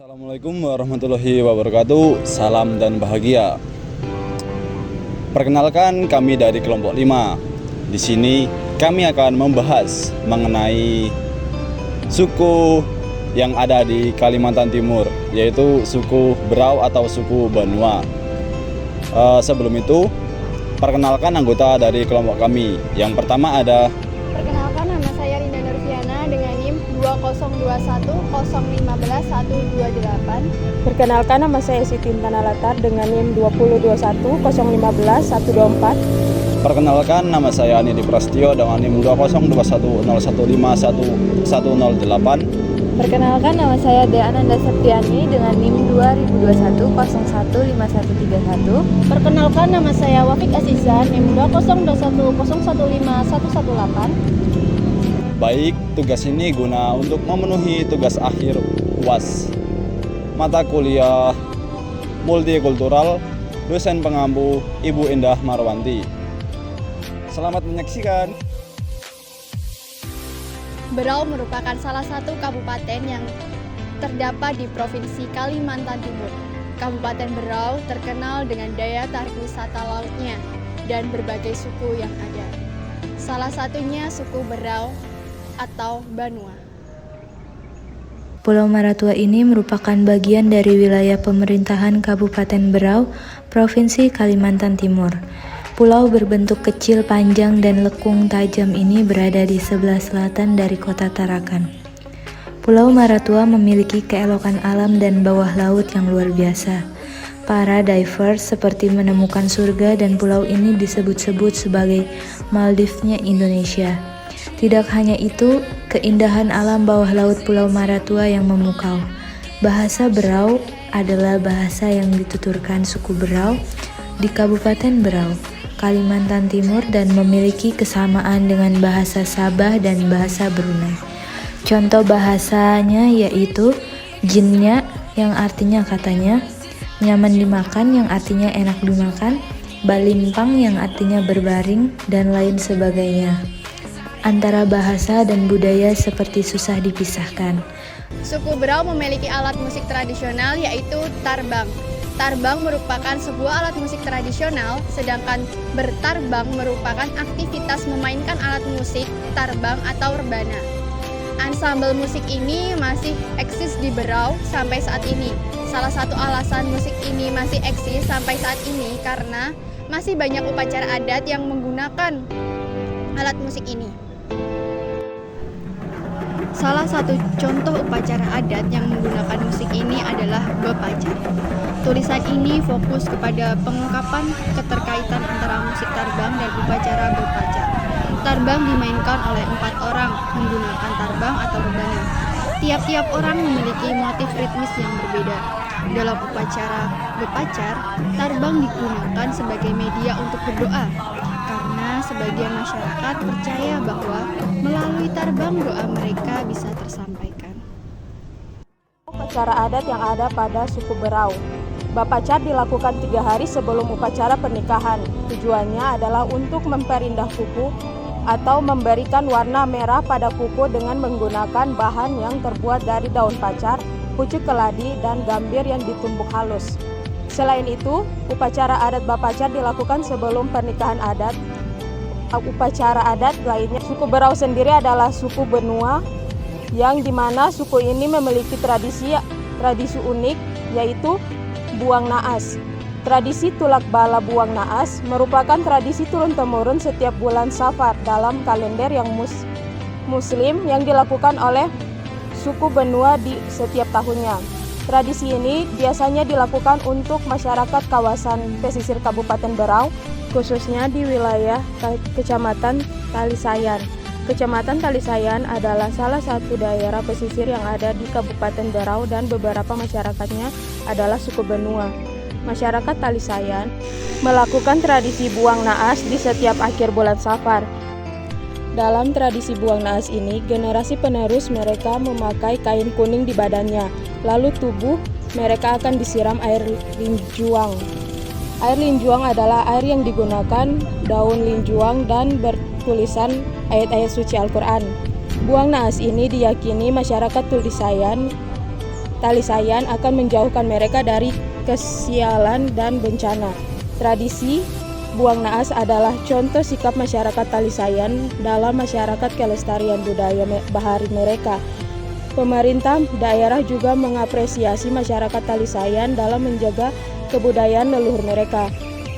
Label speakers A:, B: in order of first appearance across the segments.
A: Assalamualaikum warahmatullahi wabarakatuh. Salam dan bahagia. Perkenalkan, kami dari kelompok 5. Di sini kami akan membahas mengenai suku yang ada di Kalimantan Timur, yaitu suku Berau atau suku Banua. Sebelum itu, perkenalkan anggota dari kelompok kami. Yang pertama ada.
B: Perkenalkan, nama saya Rinda Nurfiana dengan NIM 20210151128.
C: Perkenalkan, nama saya Siti Tanalatar dengan NIM 20210151124.
A: Perkenalkan, nama saya Anidi Prastio dengan NIM 20210151108.
B: Perkenalkan, nama saya Dea Ananda Septiani dengan NIM 2021015131. Perkenalkan, nama saya Wafik Azizan NIM 20210151118.
A: Baik, tugas ini guna untuk memenuhi tugas akhir UAS mata kuliah multikultural dosen pengampu Ibu Indah Marwanti. Selamat menyaksikan.
B: Berau merupakan salah satu kabupaten yang terdapat di Provinsi Kalimantan Timur. Kabupaten Berau terkenal dengan daya tarik wisata lautnya dan berbagai suku yang ada. Salah satunya suku Berau atau Banua.
D: Pulau Maratua ini merupakan bagian dari wilayah pemerintahan Kabupaten Berau, Provinsi Kalimantan Timur. Pulau berbentuk kecil, panjang, dan lekung tajam ini berada di sebelah selatan dari kota Tarakan. Pulau Maratua memiliki keelokan alam dan bawah laut yang luar biasa. Para divers seperti menemukan surga dan pulau ini disebut-sebut sebagai Maldivnya Indonesia. Tidak hanya itu, keindahan alam bawah laut Pulau Maratua yang memukau. Bahasa Berau adalah bahasa yang dituturkan suku Berau di Kabupaten Berau, Kalimantan Timur, dan memiliki kesamaan dengan bahasa Sabah dan bahasa Brunei. Contoh bahasanya yaitu jinnya yang artinya katanya, nyaman dimakan yang artinya enak dimakan, balimpang yang artinya berbaring, dan lain sebagainya. Antara bahasa dan budaya seperti susah dipisahkan.
B: Suku Berau memiliki alat musik tradisional yaitu tarbang. Tarbang merupakan sebuah alat musik tradisional, sedangkan bertarbang merupakan aktivitas memainkan alat musik tarbang atau rebana. Ansambel musik ini masih eksis di Berau sampai saat ini. Salah satu alasan musik ini masih eksis sampai saat ini karena masih banyak upacara adat yang menggunakan alat musik ini. Salah satu contoh upacara adat yang menggunakan musik ini adalah bepacar. Tulisan ini fokus kepada pengungkapan keterkaitan antara musik tarbang dan upacara bepacar. Tarbang dimainkan oleh 4 orang menggunakan tarbang atau rebana. Tiap-tiap orang memiliki motif ritmis yang berbeda. Dalam upacara bepacar, tarbang digunakan sebagai media untuk berdoa. Karena sebagian masyarakat percaya bahwa melalui tarbang doa mereka bisa tersampaikan.
C: Upacara adat yang ada pada suku Berau. Bapacar dilakukan 3 hari sebelum upacara pernikahan. Tujuannya adalah untuk memperindah kuku atau memberikan warna merah pada kuku dengan menggunakan bahan yang terbuat dari daun pacar, pucuk keladi, dan gambir yang ditumbuk halus. Selain itu, upacara adat Bapacar dilakukan sebelum pernikahan adat. Upacara adat lainnya, suku Berau sendiri adalah suku Benua, yang dimana suku ini memiliki tradisi unik, yaitu buang naas. Tradisi tulak bala buang naas merupakan tradisi turun-temurun setiap bulan Safar dalam kalender yang muslim yang dilakukan oleh suku Benua di setiap tahunnya. Tradisi ini biasanya dilakukan untuk masyarakat kawasan pesisir Kabupaten Berau, khususnya di wilayah Kecamatan Talisayan. Kecamatan Talisayan adalah salah satu daerah pesisir yang ada di Kabupaten Berau dan beberapa masyarakatnya adalah suku Benua. Masyarakat Talisayan melakukan tradisi buang naas di setiap akhir bulan Safar. Dalam tradisi buang naas ini, generasi penerus mereka memakai kain kuning di badannya, lalu tubuh mereka akan disiram air linjuang. Air linjuang adalah air yang digunakan daun linjuang dan bertulisan ayat-ayat suci Al-Quran. Buang naas ini diyakini masyarakat Talisayan Tali sayan akan menjauhkan mereka dari kesialan dan bencana. Tradisi buang naas adalah contoh sikap masyarakat Tali Sayan dalam masyarakat kelestarian budaya bahari mereka. Pemerintah daerah juga mengapresiasi masyarakat Tali Sayan dalam menjaga kebudayaan leluhur mereka.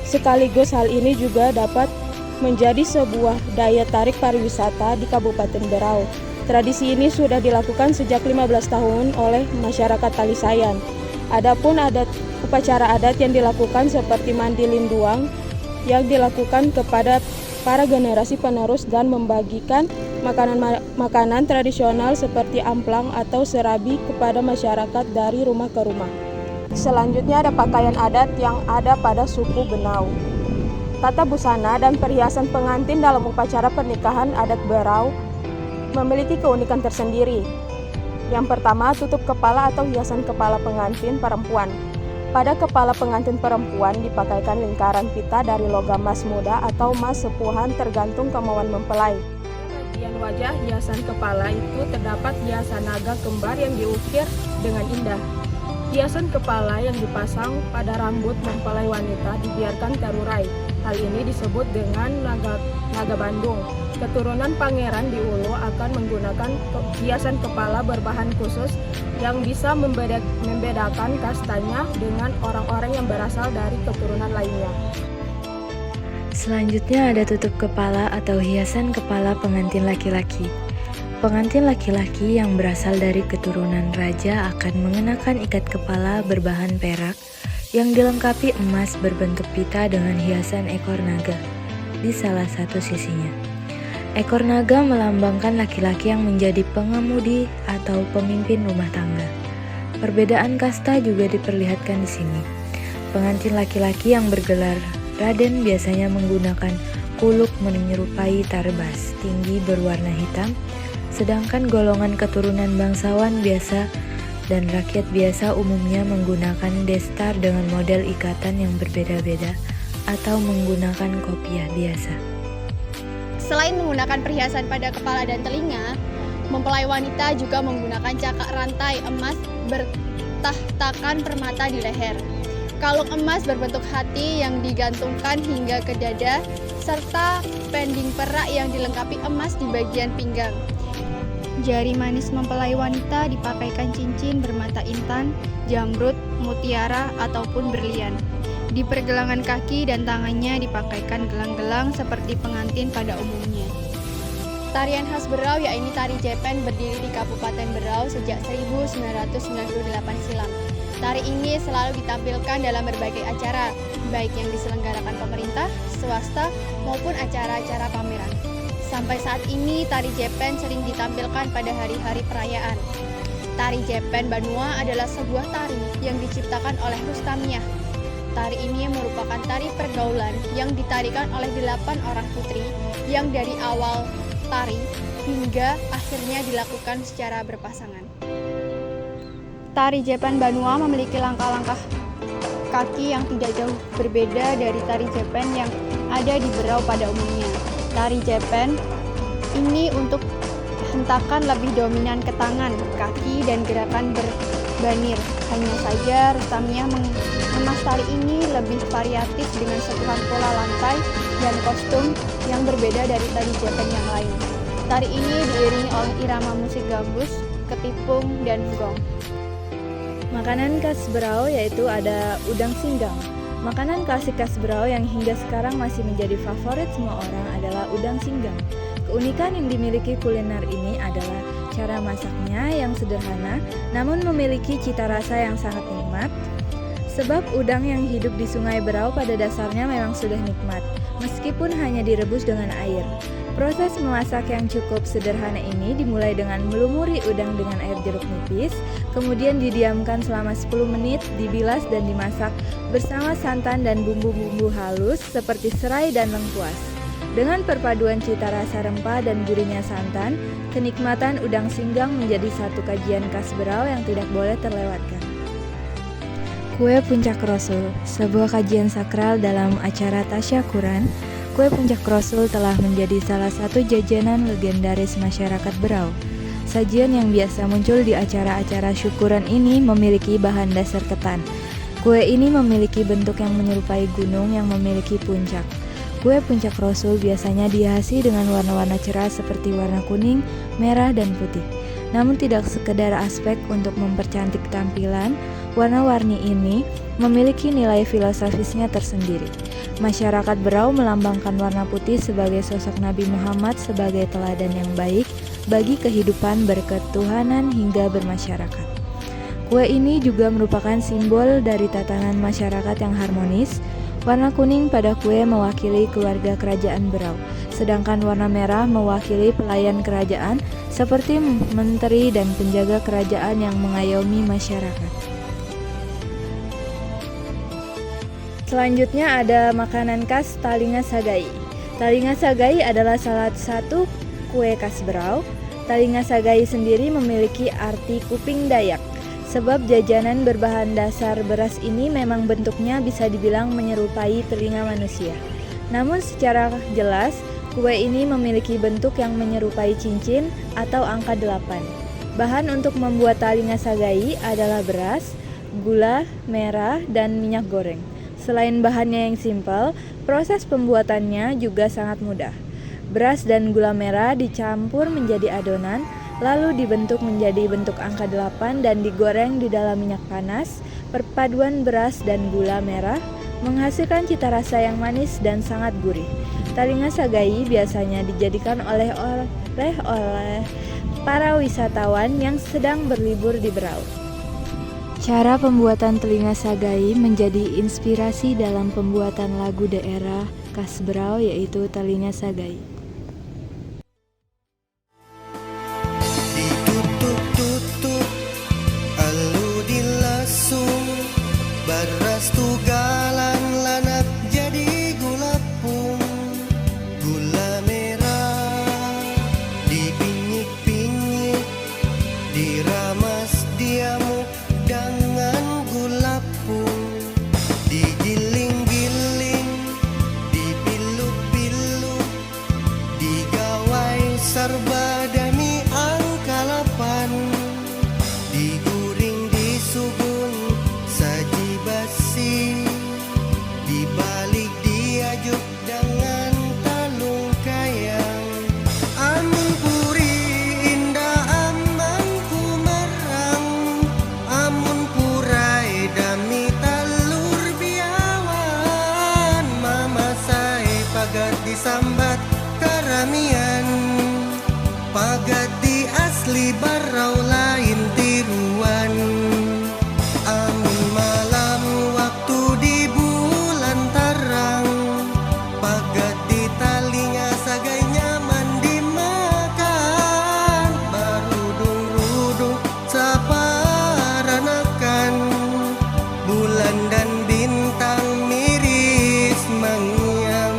C: Sekaligus hal ini juga dapat menjadi sebuah daya tarik pariwisata di Kabupaten Berau. Tradisi ini sudah dilakukan sejak 15 tahun oleh masyarakat Tali Sayan. Adapun upacara adat yang dilakukan seperti mandi linduang yang dilakukan kepada para generasi penerus dan membagikan makanan tradisional seperti amplang atau serabi kepada masyarakat dari rumah ke rumah. Selanjutnya ada pakaian adat yang ada pada suku Benau. Tata busana dan perhiasan pengantin dalam upacara pernikahan adat Berau memiliki keunikan tersendiri. Yang pertama, tutup kepala atau hiasan kepala pengantin perempuan. Pada kepala pengantin perempuan dipakaikan lingkaran pita dari logam emas muda atau emas sepuhan tergantung kemauan mempelai. Bagian wajah hiasan kepala itu terdapat hiasan naga kembar yang diukir dengan indah. Hiasan kepala yang dipasang pada rambut mempelai wanita dibiarkan terurai. Hal ini disebut dengan naga Bandung. Keturunan pangeran di Ulu akan menggunakan hiasan kepala berbahan khusus yang bisa membedakan kastanya dengan orang-orang yang berasal dari keturunan lainnya.
D: Selanjutnya ada tutup kepala atau hiasan kepala pengantin laki-laki. Pengantin laki-laki yang berasal dari keturunan raja akan mengenakan ikat kepala berbahan perak yang dilengkapi emas berbentuk pita dengan hiasan ekor naga di salah satu sisinya. Ekor naga melambangkan laki-laki yang menjadi pengemudi atau pemimpin rumah tangga. Perbedaan kasta juga diperlihatkan di sini. Pengantin laki-laki yang bergelar Raden biasanya menggunakan kuluk menyerupai tarbas tinggi berwarna hitam, sedangkan golongan keturunan bangsawan biasa dan rakyat biasa umumnya menggunakan destar dengan model ikatan yang berbeda-beda atau menggunakan kopiah biasa.
B: Selain menggunakan perhiasan pada kepala dan telinga, mempelai wanita juga menggunakan cakak rantai emas bertahtakan permata di leher, kalung emas berbentuk hati yang digantungkan hingga ke dada, serta pending perak yang dilengkapi emas di bagian pinggang. Jari manis mempelai wanita dipakaikan cincin bermata intan, jamrut, mutiara, ataupun berlian. Di pergelangan kaki dan tangannya dipakaikan gelang-gelang seperti pengantin pada umumnya. Tarian khas Berau yaitu tari Jepen berdiri di Kabupaten Berau sejak 1998 silam. Tari ini selalu ditampilkan dalam berbagai acara, baik yang diselenggarakan pemerintah, swasta, maupun acara-acara pameran. Sampai saat ini, tari Jepen sering ditampilkan pada hari-hari perayaan. Tari Jepen Banua adalah sebuah tari yang diciptakan oleh Rustamiah. Tari ini merupakan tari pergaulan yang ditarikan oleh 8 orang putri yang dari awal tari hingga akhirnya dilakukan secara berpasangan. Tari Jepen Banua memiliki langkah-langkah kaki yang tidak jauh berbeda dari tari Jepen yang ada di Berau pada umumnya. Tari Jepen ini untuk hentakan lebih dominan ke tangan, kaki, dan gerakan berbanir. Hanya saja Rustamiah mengemas tari ini lebih variatif dengan sentuhan pola lantai dan kostum yang berbeda dari tari Jepen yang lain. Tari ini diiringi oleh irama musik gambus, ketipung, dan gong.
E: Makanan khas Berau yaitu ada udang singgang. Makanan klasik khas Berau yang hingga sekarang masih menjadi favorit semua orang adalah udang singgang. Keunikan yang dimiliki kuliner ini adalah cara masaknya yang sederhana namun memiliki cita rasa yang sangat nikmat. Sebab udang yang hidup di Sungai Berau pada dasarnya memang sudah nikmat, meskipun hanya direbus dengan air. Proses memasak yang cukup sederhana ini dimulai dengan melumuri udang dengan air jeruk nipis, kemudian didiamkan selama 10 menit, dibilas dan dimasak bersama santan dan bumbu-bumbu halus seperti serai dan lengkuas. Dengan perpaduan cita rasa rempah dan gurihnya santan, kenikmatan udang singgang menjadi satu kajian khas Berau yang tidak boleh terlewatkan. Kue Puncak Rasul, sebuah kajian sakral dalam acara Tasyakuran. Kue Puncak Rasul telah menjadi salah satu jajanan legendaris masyarakat Berau. Sajian yang biasa muncul di acara-acara syukuran ini memiliki bahan dasar ketan. Kue ini memiliki bentuk yang menyerupai gunung yang memiliki puncak. Kue puncak Rasul biasanya dihiasi dengan warna-warna cerah seperti warna kuning, merah, dan putih. Namun tidak sekedar aspek untuk mempercantik tampilan, warna-warni ini memiliki nilai filosofisnya tersendiri. Masyarakat Berau melambangkan warna putih sebagai sosok Nabi Muhammad sebagai teladan yang baik bagi kehidupan berketuhanan hingga bermasyarakat. Kue ini juga merupakan simbol dari tatanan masyarakat yang harmonis. Warna kuning pada kue mewakili keluarga kerajaan Berau, sedangkan warna merah mewakili pelayan kerajaan seperti menteri dan penjaga kerajaan yang mengayomi masyarakat. Selanjutnya ada makanan khas Talinga Sagai. Talinga Sagai adalah salah satu kue khas Berau. Talinga Sagai sendiri memiliki arti kuping Dayak, sebab jajanan berbahan dasar beras ini memang bentuknya bisa dibilang menyerupai telinga manusia. Namun secara jelas, kue ini memiliki bentuk yang menyerupai cincin atau angka 8. Bahan untuk membuat Talinga Sagai adalah beras, gula merah, dan minyak goreng. Selain bahannya yang simpel, proses pembuatannya juga sangat mudah. Beras dan gula merah dicampur menjadi adonan, lalu dibentuk menjadi bentuk angka 8 dan digoreng di dalam minyak panas. Perpaduan beras dan gula merah menghasilkan cita rasa yang manis dan sangat gurih. Talinga Sagai biasanya dijadikan oleh para wisatawan yang sedang berlibur di Berau. Cara pembuatan Talinga Sagai menjadi inspirasi dalam pembuatan lagu daerah khas Berau, yaitu Talinga Sagai.
F: Ditutup-tutup, alu dilasung, beras tugalan lanak jadi gula pung, gula merah dipinyik-pinyik, diramas diamuk dengan gula pung, digiling-giling, dipilu-pilu, digawai serba demi angka 8, diguring disugun saji basi, dibalik diajuk dengan talung kayang. Amun puri indah aman kumarang, amun purai dami talur biawan, mama saya pagat disambat karamian, pagat di asli Berau lain tiruan. Amun malam waktu di bulan tarang, pagat di Talinga Sagai nyaman dimakan, barudung-rudung saparanakan, bulan dan bintang miris mengiam.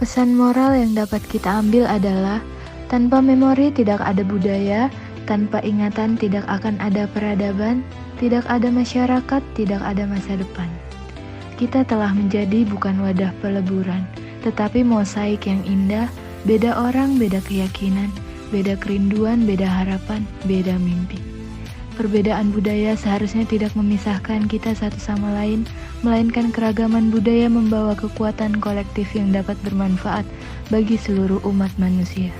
E: Pesan moral yang dapat kita ambil adalah tanpa memori tidak ada budaya, tanpa ingatan tidak akan ada peradaban, tidak ada masyarakat, tidak ada masa depan. Kita telah menjadi bukan wadah peleburan, tetapi mosaik yang indah, beda orang, beda keyakinan, beda kerinduan, beda harapan, beda mimpi. Perbedaan budaya seharusnya tidak memisahkan kita satu sama lain, melainkan keragaman budaya membawa kekuatan kolektif yang dapat bermanfaat bagi seluruh umat manusia.